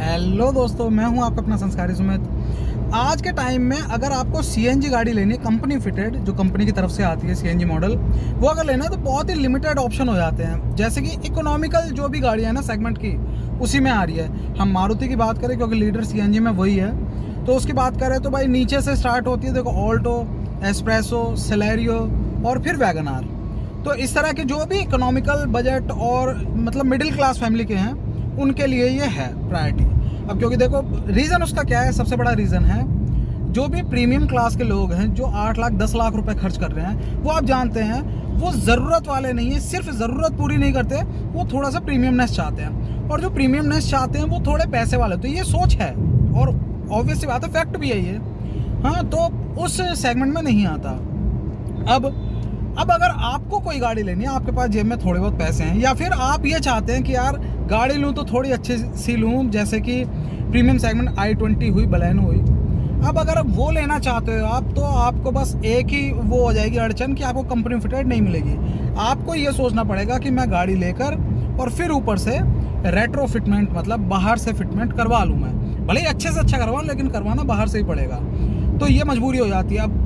Hello दोस्तों, मैं हूं आपका अपना संस्कारी सुमित। आज के टाइम में अगर आपको सीएनजी गाड़ी लेनी है, कंपनी फिटेड, जो कंपनी की तरफ से आती है सीएनजी मॉडल, वो अगर लेना है तो बहुत ही लिमिटेड ऑप्शन हो जाते हैं। जैसे कि इकोनॉमिकल जो भी गाड़ियाँ है ना सेगमेंट की, उसी में आ रही है। हम मारुति की बात करें क्योंकि लीडर सीएनजी में वही है, तो उसकी बात करें तो भाई नीचे से स्टार्ट होती है। देखो, ऑल्टो, एस्प्रेसो, सेलेरियो और फिर वैगन आर। तो इस तरह के जो भी इकोनॉमिकल बजट और मतलब मिडिल क्लास फैमिली के हैं, उनके लिए ये है प्रायोरिटी। अब क्योंकि देखो रीज़न उसका क्या है, सबसे बड़ा रीज़न है जो भी प्रीमियम क्लास के लोग हैं जो 8 लाख 10 लाख रुपए खर्च कर रहे हैं, वो आप जानते हैं वो ज़रूरत वाले नहीं है। सिर्फ ज़रूरत पूरी नहीं करते, वो थोड़ा सा प्रीमियमनेस चाहते हैं, और जो प्रीमियमनेस चाहते हैं वो थोड़े पैसे वाले। तो ये सोच है और ऑब्वियसली बात है, फैक्ट भी है ये। हाँ, तो उस सेगमेंट में नहीं आता। अब अगर आपको कोई गाड़ी लेनी है, आपके पास जेब में थोड़े बहुत पैसे हैं, या फिर आप ये चाहते हैं कि यार गाड़ी लूँ तो थोड़ी अच्छी सी लूँ, जैसे कि प्रीमियम सेगमेंट i20 हुई, बलेनो हुई। अब अगर आप वो लेना चाहते हो आप, तो आपको बस एक ही वो हो जाएगी अड़चन कि आपको कंपनी फिटेड नहीं मिलेगी। आपको ये सोचना पड़ेगा कि मैं गाड़ी लेकर और फिर ऊपर से रेट्रो फिटमेंट, मतलब बाहर से फिटमेंट करवा लूँ। मैं भले ही अच्छे से अच्छा करवाऊँ, लेकिन करवाना बाहर से ही पड़ेगा। तो ये मजबूरी हो जाती है। अब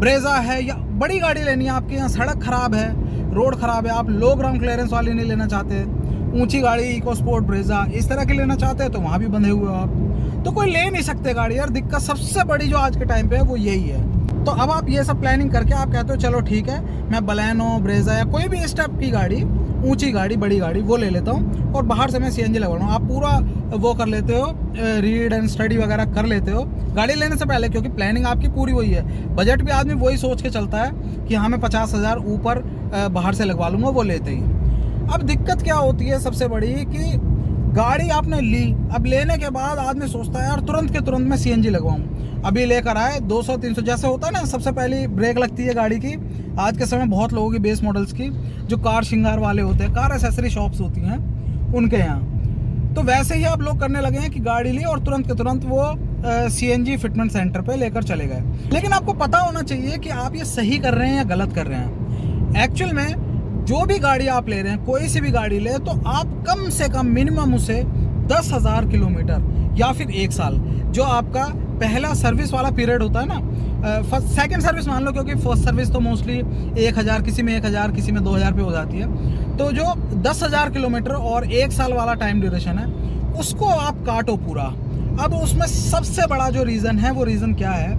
ब्रेजा है या बड़ी गाड़ी लेनी है, आपके यहाँ सड़क खराब है, रोड खराब है, आप लो ग्राउंड क्लियरेंस वाली नहीं लेना चाहते, ऊंची गाड़ी इको स्पोर्ट, ब्रेजा इस तरह की लेना चाहते हैं, तो वहाँ भी बंधे हुए हो आप, तो कोई ले नहीं सकते गाड़ी। यार दिक्कत सबसे बड़ी जो आज के टाइम पे है वो यही है। तो अब आप ये सब प्लानिंग करके आप कहते हो चलो ठीक है, मैं बलेनो, ब्रेजा या कोई भी स्टेप की गाड़ी, ऊंची गाड़ी, बड़ी गाड़ी वो ले लेता हूँ, और बाहर से मैं सीएनजी लगवा रहा हूँ। आप पूरा वो कर लेते हो, रीड एंड स्टडी वगैरह कर लेते हो गाड़ी लेने से पहले, क्योंकि प्लानिंग आपकी पूरी वही है। बजट भी आदमी वही सोच के चलता है कि हाँ मैं 50,000 ऊपर बाहर से लगवा लूँगा, वो लेते ही। अब दिक्कत क्या होती है सबसे बड़ी, कि गाड़ी आपने ली, अब लेने के बाद आदमी सोचता है यार तुरंत के तुरंत मैं सीएनजी लगवाऊँ। अभी लेकर आए 200-300 जैसे होता है ना, सबसे पहली ब्रेक लगती है गाड़ी की। आज के समय बहुत लोगों की बेस मॉडल्स की, जो कार श्रृंगार वाले होते हैं, कार एसेसरी शॉप्स होती हैं उनके यहाँ, तो वैसे ही आप लोग करने लगे हैं कि गाड़ी ली और तुरंत के तुरंत वो सीएनजी फिटमेंट सेंटर पे लेकर चले गए। लेकिन आपको पता होना चाहिए कि आप ये सही कर रहे हैं या गलत कर रहे हैं। एक्चुअल में जो भी गाड़ी आप ले रहे हैं, कोई सी भी गाड़ी ले, तो आप कम से कम मिनिमम उसे 10,000 किलोमीटर या फिर 1 साल, जो आपका पहला सर्विस वाला पीरियड होता है ना, फर्स्ट सेकंड सर्विस मान लो, क्योंकि फर्स्ट सर्विस तो मोस्टली 1,000, किसी में 1,000, किसी में 2,000 पे हो जाती है। तो जो 10,000 किलोमीटर और 1 साल वाला टाइम ड्यूरेशन है, उसको आप काटो पूरा। अब उसमें सबसे बड़ा जो रीज़न है, वो रीज़न क्या है?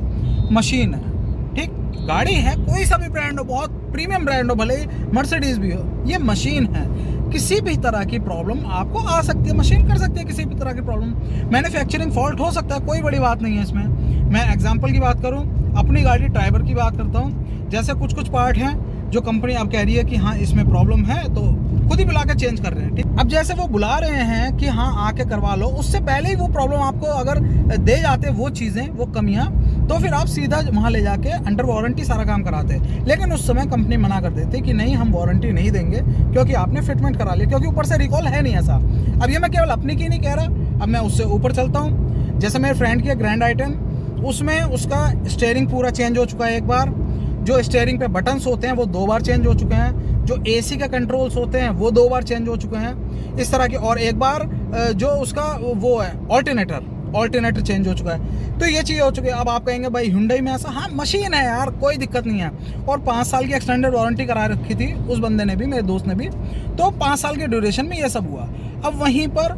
मशीन है। ठीक, गाड़ी है, कोई सा भी ब्रांड हो, बहुत प्रीमियम ब्रांड हो, भले ही मर्सिडीज भी हो, ये मशीन है। किसी भी तरह की प्रॉब्लम आपको आ सकती है, मशीन कर सकती है किसी भी तरह की प्रॉब्लम। मैन्युफैक्चरिंग फॉल्ट हो सकता है, कोई बड़ी बात नहीं है इसमें। मैं एग्जांपल की बात करूं, अपनी गाड़ी ड्राइवर की बात करता हूं। जैसे कुछ कुछ पार्ट हैं जो कंपनी अब कह रही है कि हाँ इसमें प्रॉब्लम है, तो खुद ही बुला के चेंज कर रहे हैं। ठीक, अब जैसे वो बुला रहे हैं कि हाँ आके करवा लो, उससे पहले ही वो प्रॉब्लम आपको अगर दे जाते वो चीज़ें, वो कमियाँ, तो फिर आप सीधा वहाँ ले जाके अंडर वारंटी सारा काम कराते। लेकिन उस समय कंपनी मना कर देती कि नहीं हम वारंटी नहीं देंगे, क्योंकि आपने फिटमेंट करा लिया, क्योंकि ऊपर से रिकॉल है नहीं ऐसा। अब ये मैं केवल अपनी की नहीं कह रहा, अब मैं उससे ऊपर चलता हूँ। जैसे मेरे फ्रेंड की है ग्रैंड आई-10, उसमें उसका स्टीयरिंग पूरा चेंज हो चुका है एक बार, जो स्टीयरिंग पे बटन्स होते हैं वो 2 बार चेंज हो चुके हैं, जो एसी के कंट्रोल्स होते हैं वो 2 बार चेंज हो चुके हैं, इस तरह के, और एक बार जो उसका वो है ऑल्टरनेटर चेंज हो चुका है। तो ये चीज़ हो चुकी है। अब आप कहेंगे भाई हुंडई में ऐसा, हाँ मशीन है यार, कोई दिक्कत नहीं है। और 5 साल की एक्सटेंडेड वारंटी करा रखी थी उस बंदे ने भी, मेरे दोस्त ने भी, तो 5 साल के ड्यूरेशन में ये सब हुआ। अब वहीं पर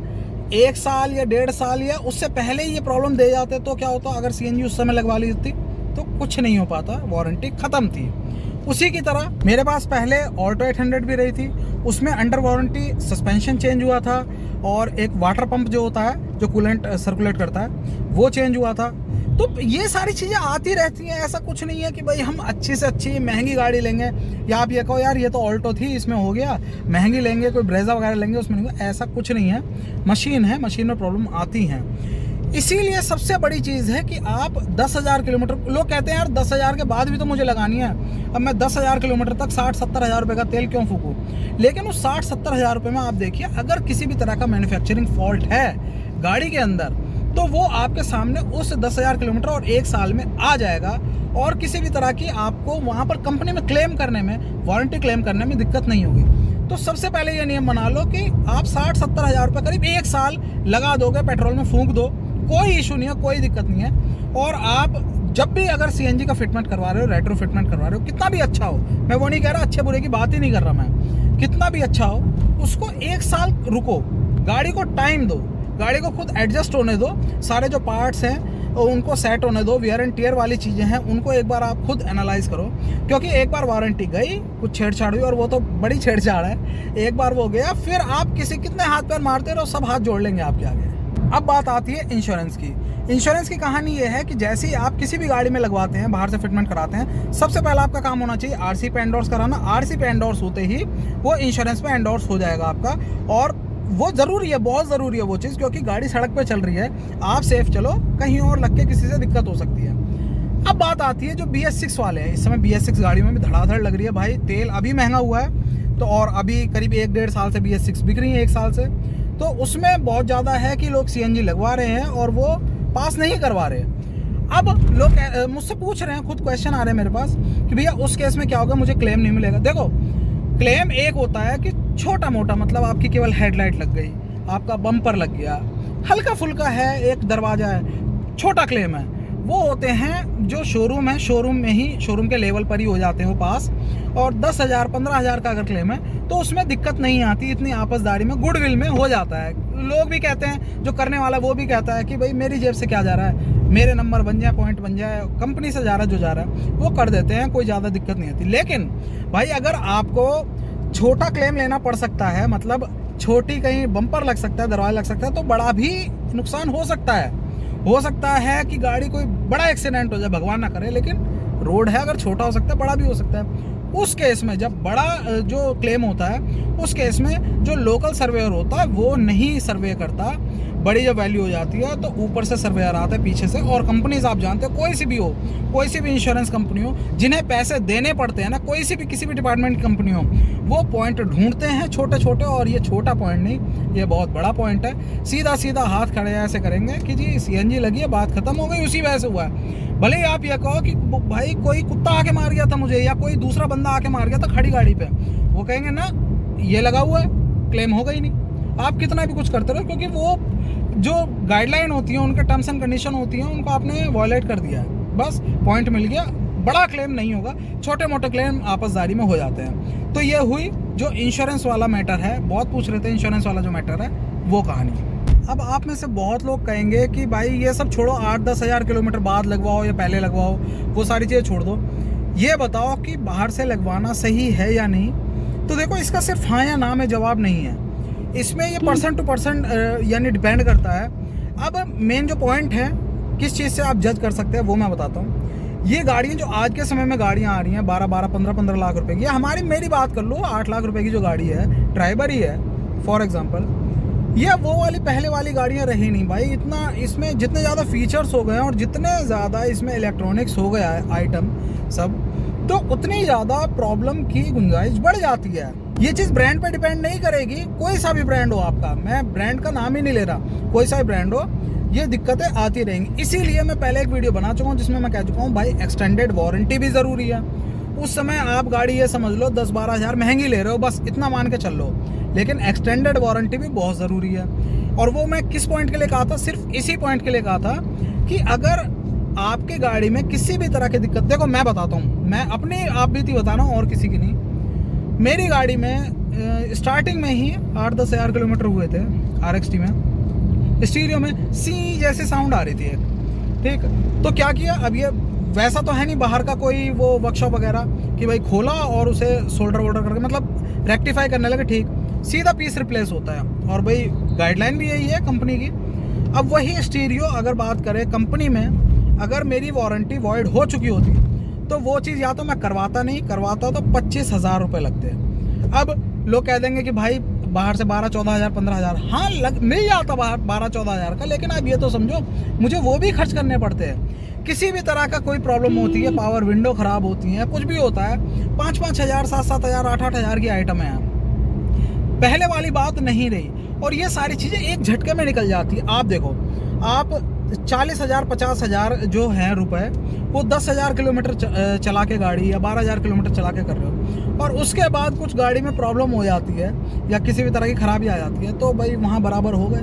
1 साल या 1.5 साल या उससे पहले ही ये प्रॉब्लम दे जाते, तो क्या होता, अगर सीएनजी उस समय लगवा ली होती तो कुछ नहीं हो पाता, वारंटी ख़त्म थी। उसी की तरह मेरे पास पहले ऑल्टो 800 भी रही थी, उसमें अंडर वारंटी सस्पेंशन चेंज हुआ था, और एक वाटर पंप जो होता है जो कूलेंट सर्कुलेट करता है वो चेंज हुआ था। तो ये सारी चीज़ें आती रहती हैं। ऐसा कुछ नहीं है कि भाई हम अच्छी से अच्छी महंगी गाड़ी लेंगे, या आप ये कहो यार ये तो ऑल्टो थी इसमें हो गया, महंगी लेंगे कोई ब्रेजा वगैरह लेंगे उसमें नहीं होगा, ऐसा कुछ नहीं है। मशीन है, मशीन में प्रॉब्लम आती हैं। इसीलिए सबसे बड़ी चीज़ है कि आप 10,000 किलोमीटर, लोग कहते हैं यार 10,000 के बाद भी तो मुझे लगानी है, अब मैं 10,000 किलोमीटर तक 60-70 हज़ार रुपये का तेल क्यों फूकूँ। लेकिन उस 60-70 हज़ार रुपये में आप देखिए, अगर किसी भी तरह का मैन्युफैक्चरिंग फॉल्ट है गाड़ी के अंदर, तो वो आपके सामने उस 10,000 किलोमीटर और 1 साल में आ जाएगा, और किसी भी तरह की आपको वहाँ पर कंपनी में क्लेम करने में, वारंटी क्लेम करने में दिक्कत नहीं होगी। तो सबसे पहले ये नियम बना लो कि आप 60-70 हज़ार रुपये करीब 1 साल लगा दोगे, पेट्रोल में फूंक दो, कोई इशू नहीं है, कोई दिक्कत नहीं है। और आप जब भी अगर सीएनजी का फिटमेंट करवा रहे हो, रेट्रो फिटमेंट करवा रहे हो, कितना भी अच्छा हो, मैं वो नहीं कह रहा, अच्छे बुरे की बात ही नहीं कर रहा मैं, कितना भी अच्छा हो, उसको 1 साल रुको, गाड़ी को टाइम दो, गाड़ी को खुद एडजस्ट होने दो, सारे जो पार्ट्स हैं उनको सेट होने दो, वियर एंड टियर वाली चीज़ें हैं उनको एक बार आप खुद एनालाइज करो। क्योंकि एक बार वारंटी गई, कुछ छेड़छाड़ हुई, और वो तो बड़ी छेड़छाड़ है, एक बार वो गया, फिर आप कितने हाथ पैर मारते रहो, सब हाथ जोड़ लेंगे आपके आगे। अब बात आती है इंश्योरेंस की। इंश्योरेंस की कहानी ये है कि जैसे ही आप किसी भी गाड़ी में लगवाते हैं, बाहर से फिटमेंट कराते हैं, सबसे पहला आपका काम होना चाहिए आरसी पे एंडोर्स कराना। आरसी पे एंडोर्स होते ही वो इंश्योरेंस पे एंडोर्स हो जाएगा आपका, और वो ज़रूरी है, बहुत ज़रूरी है वो चीज़, क्योंकि गाड़ी सड़क पे चल रही है, आप सेफ चलो, कहीं और लग के किसी से दिक्कत हो सकती है। अब बात आती है जो BS6 वाले हैं, इस समय BS6 गाड़ियों में भी धड़ाधड़ लग रही है भाई, तेल अभी महंगा हुआ है, तो और अभी करीब 1-1.5 साल से BS6 बिक रही है, 1 साल से, तो उसमें बहुत ज़्यादा है कि लोग CNG लगवा रहे हैं और वो पास नहीं करवा रहे। अब लोग मुझसे पूछ रहे हैं, खुद क्वेश्चन आ रहे हैं मेरे पास कि भैया उस केस में क्या होगा, मुझे क्लेम नहीं मिलेगा। देखो, क्लेम एक होता है कि छोटा मोटा, मतलब आपकी केवल हेडलाइट लग गई, आपका बम्पर लग गया, हल्का फुल्का है, एक दरवाजा है, छोटा क्लेम है। वो होते हैं जो शोरूम है, शोरूम में ही, शोरूम के लेवल पर ही हो जाते हैं वो पास। और 10,000 15,000 का अगर क्लेम है तो उसमें दिक्कत नहीं आती, इतनी आपसदारी में, गुडविल में हो जाता है। लोग भी कहते हैं, जो करने वाला वो भी कहता है कि भाई मेरी जेब से क्या जा रहा है, मेरे नंबर बन जाए, पॉइंट बन जाए, कंपनी से जा रहा है जो जा रहा है, वो कर देते हैं, कोई ज़्यादा दिक्कत नहीं आती। लेकिन भाई अगर आपको छोटा क्लेम लेना पड़ सकता है, मतलब छोटी कहीं बम्पर लग सकता है, दरवाजा लग सकता है, तो बड़ा भी नुकसान हो सकता है। हो सकता है कि गाड़ी कोई बड़ा एक्सीडेंट हो जाए, भगवान ना करे, लेकिन रोड है, अगर छोटा हो सकता है, बड़ा भी हो सकता है। उस केस में जब बड़ा जो क्लेम होता है, उस केस में जो लोकल सर्वेयर होता है वो नहीं सर्वे करता, बड़ी जब वैल्यू हो जाती है तो ऊपर से सर्वेयर आता है पीछे से। और कंपनीज आप जानते हो, कोई सी भी हो, कोई सी भी इंश्योरेंस कंपनी हो, जिन्हें पैसे देने पड़ते हैं ना, कोई सी भी किसी भी डिपार्टमेंट की कंपनी हो, वो पॉइंट ढूंढते हैं छोटे छोटे, और ये छोटा पॉइंट नहीं, ये बहुत बड़ा पॉइंट है। सीधा सीधा हाथ खड़े ऐसे करेंगे कि जी CNG लगी है, बात खत्म हो गई, उसी वजह से हुआ है। भले ही आप ये कहो कि भाई कोई कुत्ता आके मार गया था मुझे, या कोई दूसरा बंदा आके मार गया था खड़ी गाड़ी पे, वो कहेंगे ना ये लगा हुआ है, क्लेम होगा ही नहीं, आप कितना भी कुछ करते रहो, क्योंकि वो जो गाइडलाइन होती है, उनके टर्म्स एंड कंडीशन होती हैं, उनको आपने वॉयलेट कर दिया है, बस पॉइंट मिल गया। बड़ा क्लेम नहीं होगा, छोटे मोटे क्लेम आपसदारी में हो जाते हैं। तो ये हुई जो इंश्योरेंस वाला मैटर है, बहुत पूछ रहे थे इंश्योरेंस वाला जो मैटर है वो कहानी। अब आप में से बहुत लोग कहेंगे कि भाई ये सब छोड़ो, 8-10 हज़ार किलोमीटर बाद लगवाओ या पहले लगवाओ, वो सारी चीज़ें छोड़ दो, ये बताओ कि बाहर से लगवाना सही है या नहीं। तो देखो, इसका सिर्फ हाँ या ना में जवाब नहीं है, इसमें ये पर्सन टू पर्सन यानी डिपेंड करता है। अब मेन जो पॉइंट है, किस चीज़ से आप जज कर सकते हैं वो मैं बताता हूँ। ये गाड़ियाँ जो आज के समय में गाड़ियाँ आ रही हैं 12-12, 15-15 लाख रुपए की, मेरी बात कर लो, 8 लाख रुपए की जो गाड़ी है, ड्राइवर ही है फॉर एग्जांपल, ये वो वाली पहले वाली गाड़ियाँ रही नहीं भाई। इतना इसमें जितने ज़्यादा फीचर्स हो गए हैं और जितने ज़्यादा इसमें इलेक्ट्रॉनिक्स हो गया है आइटम सब, तो उतनी ज़्यादा प्रॉब्लम की गुंजाइश बढ़ जाती है। ये चीज़ ब्रांड पे डिपेंड नहीं करेगी, कोई सा भी ब्रांड हो आपका, मैं ब्रांड का नाम ही नहीं ले रहा, कोई सा भी ब्रांड हो, ये दिक्कतें आती रहेंगी। इसीलिए मैं पहले एक वीडियो बना चुका हूँ जिसमें मैं कह चुका हूँ भाई एक्सटेंडेड वारंटी भी ज़रूरी है। उस समय आप गाड़ी ये समझ लो 10-12 हज़ार महंगी ले रहे हो, बस इतना मान के चल लो, लेकिन एक्सटेंडेड वारंटी भी बहुत ज़रूरी है। और वो मैं किस पॉइंट के लिए कहा था, सिर्फ इसी पॉइंट के लिए कहा था कि अगर आपके गाड़ी में किसी भी तरह की दिक्कत, देखो मैं बताता हूँ, मैं अपनी आप बीती बता रहा हूँ और किसी की नहीं। मेरी गाड़ी में स्टार्टिंग में ही 8-10 हज़ार किलोमीटर हुए थे RXT में, स्टीरियो में सी जैसे साउंड आ रही थी एक, ठीक। तो क्या किया, अब ये वैसा तो है नहीं बाहर का कोई वो वर्कशॉप वगैरह कि भाई खोला और उसे सोल्डर वोल्डर करके मतलब रेक्टिफाई करने लगे, ठीक, सीधा पीस रिप्लेस होता है। और भाई गाइडलाइन भी यही है कंपनी की। अब वही स्टीरियो अगर बात करें कंपनी में, अगर मेरी वारंटी वॉइड हो चुकी होती तो वो चीज़ या तो मैं करवाता तो 25,000 रुपये लगते। अब लोग कह देंगे कि भाई बाहर से 12-14 हज़ार 15 हज़ार, हाँ मिल जाता बाहर 12-14 हज़ार का, लेकिन अब ये तो समझो मुझे वो भी खर्च करने पड़ते हैं। किसी भी तरह का कोई प्रॉब्लम होती है, पावर विंडो ख़राब होती है, कुछ भी होता है, 5-5 हज़ार 7-7 हज़ार 8-8 हज़ार की आइटम है। पहले वाली बात नहीं रही। और ये सारी चीज़ें एक झटके में निकल जाती है। आप देखो, आप 40,000 50,000 जो है रुपए, वो 10,000 किलोमीटर चला के गाड़ी या 12,000 किलोमीटर चला के कर रहे हो, और उसके बाद कुछ गाड़ी में प्रॉब्लम हो जाती है या किसी भी तरह की खराबी आ जाती है, तो भाई वहाँ बराबर हो गए।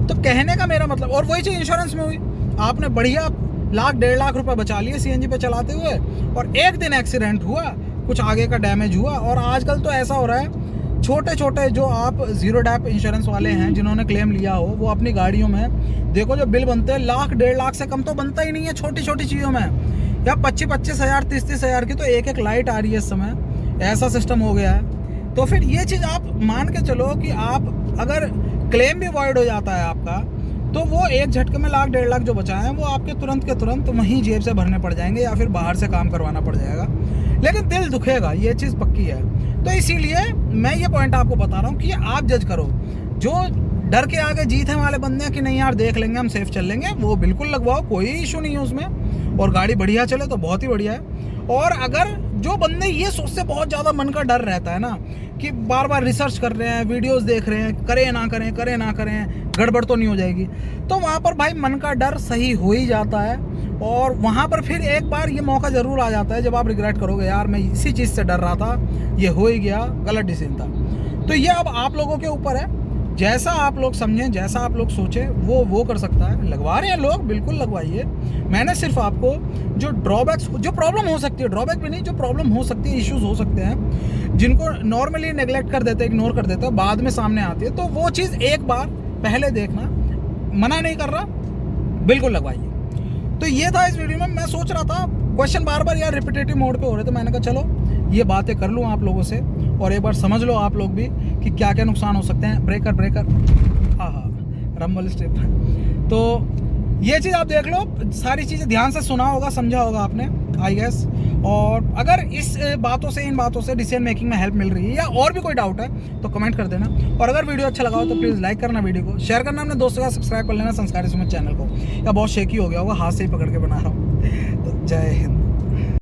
तो कहने का मेरा मतलब, और वही चीज़ इंश्योरेंस में हुई, आपने बढ़िया लाख 1.5 लाख रुपए बचा लिए सीएनजी पे चलाते हुए, और एक दिन एक्सीडेंट हुआ, कुछ आगे का डैमेज हुआ। और आजकल तो ऐसा हो रहा है, छोटे छोटे जो आप जीरो डैप इंश्योरेंस वाले हैं जिन्होंने क्लेम लिया हो, वो अपनी गाड़ियों में देखो जो बिल बनते हैं, लाख 1.5 लाख से कम तो बनता ही नहीं है छोटी छोटी चीज़ों में। या 25-25 हज़ार 30-30 हज़ार की तो एक एक लाइट आ रही है इस समय, ऐसा सिस्टम हो गया है। तो फिर ये चीज़ आप मान के चलो कि आप अगर क्लेम भी वॉइड हो जाता है आपका, तो वो एक झटके में लाख 1.5 लाख जो बचाए हैं वो आपके तुरंत के तुरंत वहीं जेब से भरने पड़ जाएंगे, या फिर बाहर से काम करवाना पड़ जाएगा, लेकिन दिल दुखेगा, ये चीज़ पक्की है। तो इसीलिए मैं ये पॉइंट आपको बता रहा हूँ कि आप जज करो। जो डर के आगे जीत है वाले बंदे हैं कि नहीं यार देख लेंगे हम, सेफ चल लेंगे, वो बिल्कुल लगवाओ, कोई इशू नहीं है उसमें, और गाड़ी बढ़िया चले तो बहुत ही बढ़िया है। और अगर जो बंदे ये सोचते बहुत ज़्यादा मन का डर रहता है ना कि बार बार रिसर्च कर रहे हैं, वीडियोस देख रहे हैं, करें ना करें, करें ना करें, गड़बड़ तो नहीं हो जाएगी, तो वहाँ पर भाई मन का डर सही हो ही जाता है। और वहाँ पर फिर एक बार ये मौका ज़रूर आ जाता है जब आप रिग्रेट करोगे, यार मैं इसी चीज़ से डर रहा था, ये हो ही गया, गलत डिसीजन था। तो ये अब आप लोगों के ऊपर है, जैसा आप लोग समझें, जैसा आप लोग सोचें, वो कर सकता है। लगवा रहे हैं लोग, बिल्कुल लगवाइए। मैंने सिर्फ आपको जो ड्रॉबैक्स, जो प्रॉब्लम हो सकती है, ड्रॉबैक भी नहीं, जो प्रॉब्लम हो सकती है, इश्यूज हो सकते हैं जिनको नॉर्मली नेगलेक्ट कर देते हैं, इग्नोर कर देते हैं, बाद में सामने आती है, तो वो चीज़ एक बार पहले देखना, मना नहीं कर रहा, बिल्कुल लगवाइए। तो ये था इस वीडियो में। मैं सोच रहा था, क्वेश्चन बार बार यार रिपीटेटिव मोड पे हो रहे थे, मैंने कहा चलो ये बातें कर लूँ आप लोगों से, और एक बार समझ लो आप लोग भी कि क्या क्या नुकसान हो सकते हैं। ब्रेकर हाँ रंबल स्टेप। तो ये चीज़ आप देख लो, सारी चीज़ें ध्यान से सुना होगा, समझा होगा आपने, आई गेस। और अगर इन बातों से डिसीजन मेकिंग में हेल्प मिल रही है, या और भी कोई डाउट है तो कमेंट कर देना। और अगर वीडियो अच्छा लगा हो तो प्लीज़ लाइक करना, वीडियो को शेयर करना, अपने दोस्तों का सब्सक्राइब कर लेना संस्कारी सुमित चैनल को। या बहुत शेकी हो गया होगा, हाथ से ही पकड़ के बना रहा हूँ। तो जय हिंद।